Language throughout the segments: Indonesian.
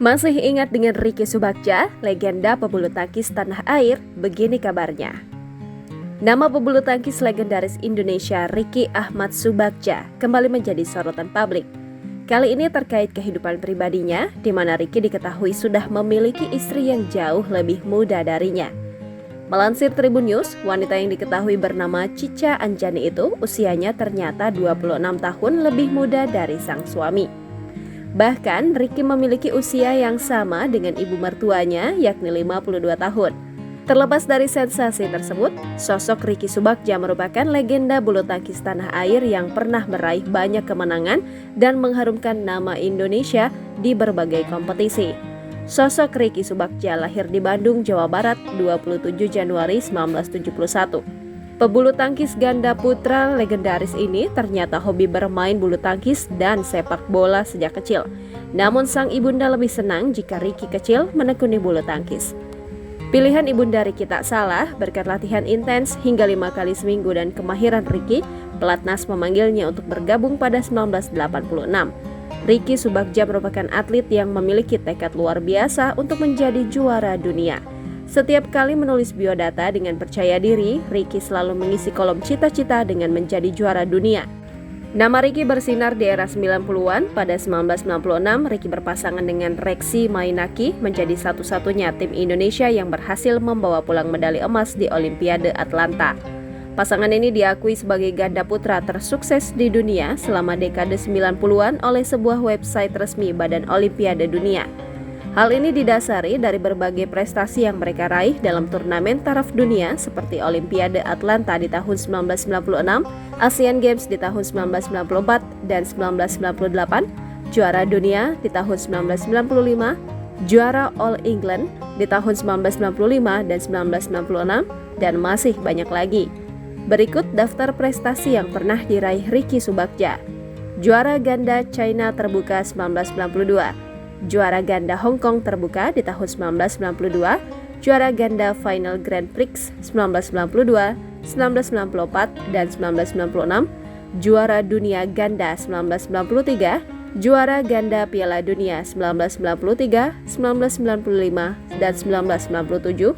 Masih ingat dengan Ricky Subagja, legenda pebulu tangkis tanah air? Begini kabarnya. Nama pebulu tangkis legendaris Indonesia Ricky Ahmad Subagja kembali menjadi sorotan publik. Kali ini terkait kehidupan pribadinya, di mana Ricky diketahui sudah memiliki istri yang jauh lebih muda darinya. Melansir Tribun News, wanita yang diketahui bernama Cica Anjani itu usianya ternyata 26 tahun lebih muda dari sang suami. Bahkan, Ricky memiliki usia yang sama dengan ibu mertuanya, yakni 52 tahun. Terlepas dari sensasi tersebut, sosok Ricky Subagja merupakan legenda bulu tangkis tanah air yang pernah meraih banyak kemenangan dan mengharumkan nama Indonesia di berbagai kompetisi. Sosok Ricky Subagja lahir di Bandung, Jawa Barat, 27 Januari 1971. Pebulu tangkis ganda putra legendaris ini ternyata hobi bermain bulu tangkis dan sepak bola sejak kecil. Namun sang ibunda lebih senang jika Ricky kecil menekuni bulu tangkis. Pilihan ibunda Ricky tak salah, berkat latihan intens hingga 5 kali seminggu dan kemahiran Ricky, pelatnas memanggilnya untuk bergabung pada 1986. Ricky Subagja merupakan atlet yang memiliki tekad luar biasa untuk menjadi juara dunia. Setiap kali menulis biodata dengan percaya diri, Ricky selalu mengisi kolom cita-cita dengan menjadi juara dunia. Nama Ricky bersinar di era 90-an. Pada 1996, Ricky berpasangan dengan Reksi Mainaki menjadi satu-satunya tim Indonesia yang berhasil membawa pulang medali emas di Olimpiade Atlanta. Pasangan ini diakui sebagai ganda putra tersukses di dunia selama dekade 90-an oleh sebuah website resmi Badan Olimpiade Dunia. Hal ini didasari dari berbagai prestasi yang mereka raih dalam turnamen taraf dunia seperti Olimpiade Atlanta di tahun 1996, Asian Games di tahun 1994 dan 1998, juara dunia di tahun 1995, juara All England di tahun 1995 dan 1996, dan masih banyak lagi. Berikut daftar prestasi yang pernah diraih Ricky Subagja. Juara ganda China terbuka 1992, juara ganda Hong Kong terbuka di tahun 1992, juara ganda Final Grand Prix 1992, 1994, dan 1996, juara dunia ganda 1993, juara ganda Piala Dunia 1993, 1995, dan 1997,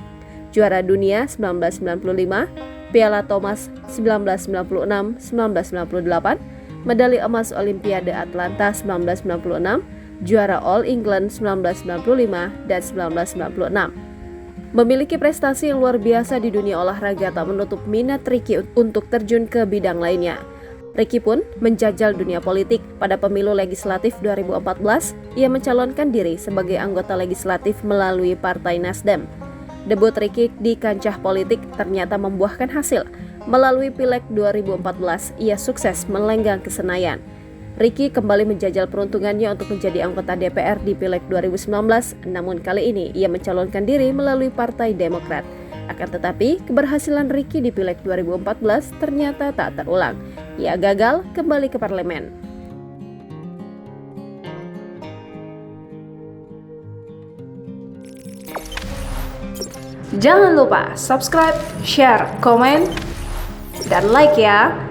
juara dunia 1995, Piala Thomas 1996, 1998, medali emas Olimpiade Atlanta 1996, juara All England 1995 dan 1996. Memiliki prestasi yang luar biasa di dunia olahraga tak menutup minat Ricky untuk terjun ke bidang lainnya. Ricky pun menjajal dunia politik. Pada pemilu legislatif 2014, ia mencalonkan diri sebagai anggota legislatif melalui Partai Nasdem. Debut Ricky di kancah politik ternyata membuahkan hasil. Melalui Pileg 2014, ia sukses melenggang ke Senayan. Ricky kembali menjajal peruntungannya untuk menjadi anggota DPR di Pileg 2019, namun kali ini ia mencalonkan diri melalui Partai Demokrat. Akan tetapi, keberhasilan Ricky di Pileg 2014 ternyata tak terulang. Ia gagal kembali ke parlemen. Jangan lupa subscribe, share, komen, dan like ya!